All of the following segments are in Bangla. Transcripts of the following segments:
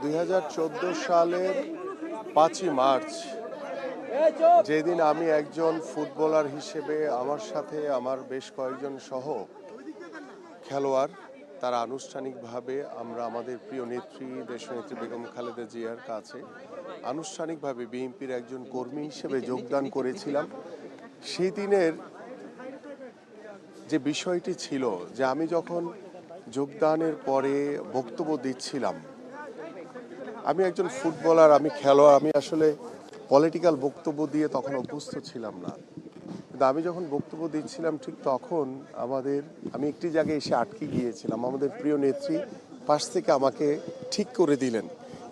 2014 সালের 5ই মার্চ যেদিন আমি একজন ফুটবলার হিসেবে আমার সাথে আমার বেশ কয়েকজন সহ খেলোয়াড় তারা আনুষ্ঠানিকভাবে আমরা আমাদের প্রিয় নেত্রী দেশনেত্রী বেগম খালেদা জিয়ার কাছে আনুষ্ঠানিকভাবে বিএনপির একজন কর্মী হিসেবে যোগদান করেছিলাম। সেই দিনের যে বিষয়টি ছিল যে আমি যখন যোগদানের পরে বক্তব্য দিচ্ছিলাম, আমি একজন ফুটবলার, আমি খেলোয়াড়, আমি আসলে পলিটিক্যাল বক্তব্য দিয়ে তখন অভ্যস্ত ছিলাম না। কিন্তু আমি যখন বক্তব্য দিচ্ছিলাম ঠিক তখন আমি একটি জায়গায় এসে আটকে গিয়েছিলাম। আমাদের প্রিয় নেত্রী পাশ থেকে আমাকে ঠিক করে দিলেন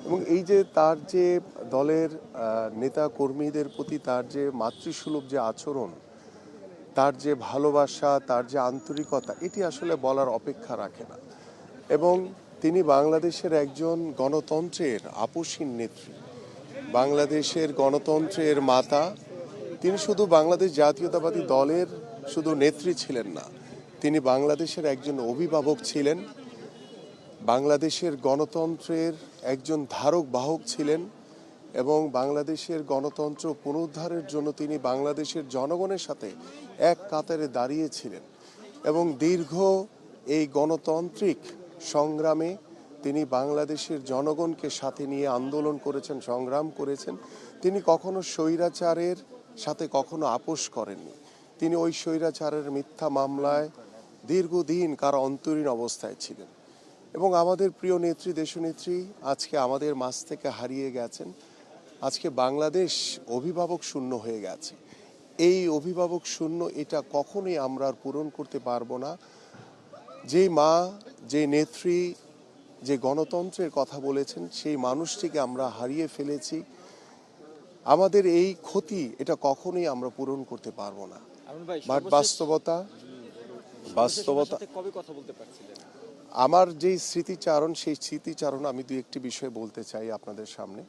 এবং এই যে তার যে দলের নেতা কর্মীদের প্রতি তার যে মাতৃসুলভ যে আচরণ, তার যে ভালোবাসা, তার যে আন্তরিকতা, এটি আসলে বলার অপেক্ষা রাখে না। এবং তিনি বাংলাদেশের একজন গণতন্ত্রের আপসহীন নেত্রী, বাংলাদেশের গণতন্ত্রের মাতা। তিনি শুধু বাংলাদেশ জাতীয়তাবাদী দলের শুধু নেত্রী ছিলেন না, তিনি বাংলাদেশের একজন অভিভাবক ছিলেন, বাংলাদেশের গণতন্ত্রের একজন ধারক বাহক ছিলেন এবং বাংলাদেশের গণতন্ত্র পুনরুদ্ধারের জন্য তিনি বাংলাদেশের জনগণের সাথে এক কাতারে দাঁড়িয়েছিলেন এবং দীর্ঘ এই গণতান্ত্রিক সংগ্রামে তিনি বাংলাদেশের জনগণকে সাথে নিয়ে আন্দোলন করেছেন, সংগ্রাম করেছেন। তিনি কখনো স্বৈরাচারের সাথে কখনো আপোষ করেননি। তিনি ওই স্বৈরাচারের মিথ্যা মামলায় দীর্ঘদিন কারো অন্তরীণ অবস্থায় ছিলেন এবং আমাদের প্রিয় নেত্রী দেশনেত্রী আজকে আমাদের মাঝ থেকে হারিয়ে গেছেন। আজকে বাংলাদেশ অভিভাবক শূন্য হয়ে গেছে। এই অভিভাবক শূন্য এটা কখনোই আমরা আর পূরণ করতে পারবো না। যে মা, যে নেত্রী, যে গণতন্ত্রের কথা বলেছেন, সেই মানুষটিকে আমরা হারিয়ে ফেলেছি। আমাদের এই ক্ষতি এটা কখনোই আমরা পূরণ করতে পারবো না। বাট বাস্তবতা কবে কথা বলতে পারছিলেন? আমার যেই স্মৃতিচারণ, সেই স্মৃতিচারণ আমি দুই একটি বিষয় বলতে চাই আপনাদের সামনে।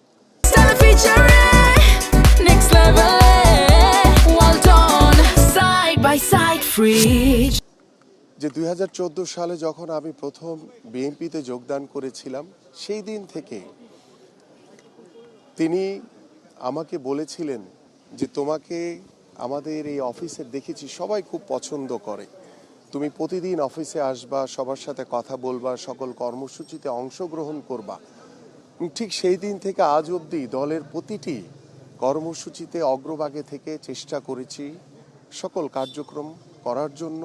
যে 2014 সালে যখন আমি প্রথম বিএনপিতে যোগদান করেছিলাম, সেই দিন থেকে তিনি আমাকে বলেছিলেন যে তোমাকে আমাদের এই অফিসে দেখেছি সবাই খুব পছন্দ করে, তুমি প্রতিদিন অফিসে আসবা, সবার সাথে কথা বলবা, সকল কর্মসূচিতে অংশগ্রহণ করবা। ঠিক সেই দিন থেকে আজ অবধি দলের প্রতিটি কর্মসূচিতে অগ্রভাগে থেকে চেষ্টা করেছি সকল কার্যক্রম করার জন্য।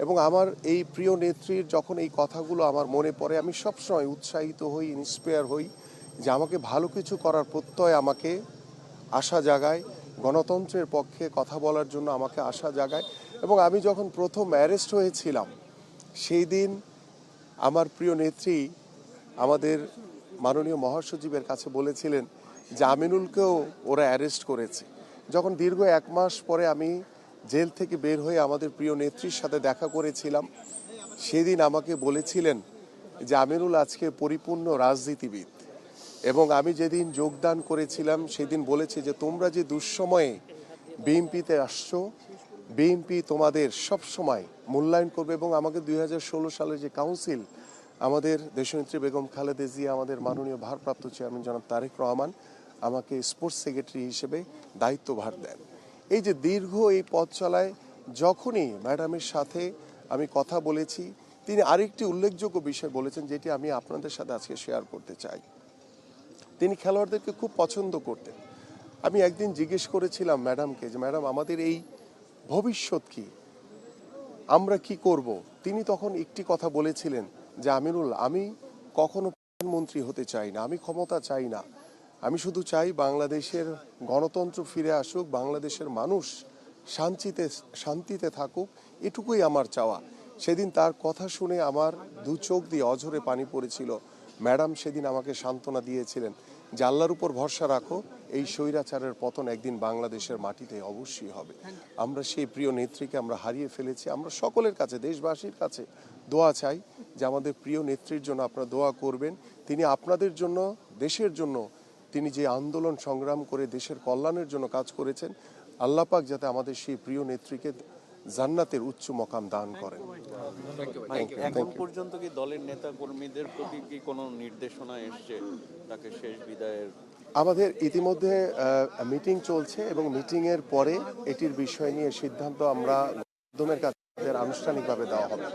এবং আমার এই প্রিয় নেত্রীর যখন এই কথাগুলো আমার মনে পড়ে, আমি সবসময় উৎসাহিত হই, ইন্সপায়ার হই যে আমাকে ভালো কিছু করার প্রত্যয় আমাকে আশা জাগায়, গণতন্ত্রের পক্ষে কথা বলার জন্য আমাকে আশা জাগায়। এবং আমি যখন প্রথম অ্যারেস্ট হয়েছিলাম, সেই দিন আমার প্রিয় নেত্রী আমাদের মাননীয় মহাসচিবের কাছে বলেছিলেন যে আমিনুলকেও ওরা অ্যারেস্ট করেছে। যখন দীর্ঘ 1 মাস পরে আমি জেল থেকে বের হয়ে আমাদের প্রিয় নেত্রীর সাথে দেখা করেছিলাম, সেদিন আমাকে বলেছিলেন যে আমিনুল আজকে পরিপূর্ণ রাজনীতিবিদ। এবং আমি যেদিন যোগদান করেছিলাম সেদিন বলেছে যে তোমরা যে দুঃসময়ে বিএনপিতে আসছো, বিএনপি তোমাদের সব সময় মূল্যায়ন করবে। এবং আমাকে 2016 সালের যে কাউন্সিল, আমাদের দেশনেত্রী বেগম খালেদা জিয়া, আমাদের মাননীয় ভারপ্রাপ্ত চেয়ারম্যান জনাব তারেক রহমান আমাকে স্পোর্টস সেক্রেটারি হিসেবে দায়িত্বভার দেন। এই যে দীর্ঘ এই পথ চলায় যখনই ম্যাডামের সাথে আমি কথা বলেছি, তিনি আরেকটি উল্লেখযোগ্য বিষয় বলেছেন যেটি আমি আপনাদের সাথে আজকে শেয়ার করতে চাই। তিনি খেলোয়াড়দেরকে খুব পছন্দ করতেন। আমি একদিন জিজ্ঞেস করেছিলাম ম্যাডামকে যে ম্যাডাম আমাদের এই ভবিষ্যৎ কি, আমরা কি করব? তিনি তখন একটি কথা বলেছিলেন যে আমিনুল, আমি কখনো প্রধানমন্ত্রী হতে চাই না, আমি ক্ষমতা চাই না, আমি শুধু চাই বাংলাদেশের গণতন্ত্র ফিরে আসুক, বাংলাদেশের মানুষ শান্তিতে থাকুক, এটুকুই আমার চাওয়া। সেদিন তার কথা শুনে আমার দু চোখ দিয়ে অঝরে পানি পড়েছিল। ম্যাডাম সেদিন আমাকে সান্ত্বনা দিয়েছিলেন যে আল্লাহর উপর ভরসা রাখো, এই স্বৈরাচারের পতন একদিন বাংলাদেশের মাটিতে অবশ্যই হবে। আমরা সেই প্রিয় নেত্রীকে আমরা হারিয়ে ফেলেছি। আমরা সকলের কাছে, দেশবাসীর কাছে দোয়া চাই যে আমাদের প্রিয় নেত্রীর জন্য আপনারা দোয়া করবেন। তিনি আপনাদের জন্য, দেশের জন্য তিনি যে আন্দোলন সংগ্রাম করে দেশের কল্যাণের জন্য কাজ করেছেন, আল্লাহ পাক যাতে আমাদের সেই প্রিয় নেত্রীকে জান্নাতের উচ্চ মকাম দান করেন। এখন পর্যন্ত কি দলের নেতা কর্মীদের প্রতি কি কোনো নির্দেশনা এসছে তাকে শেষ বিদায়ের? আমাদের ইতিমধ্যে মিটিং চলছে এবং মিটিংয়ের পরে এটির বিষয় নিয়ে সিদ্ধান্ত আমরা গণমাধ্যমের কাছে আনুষ্ঠানিকভাবে দেওয়া হবে।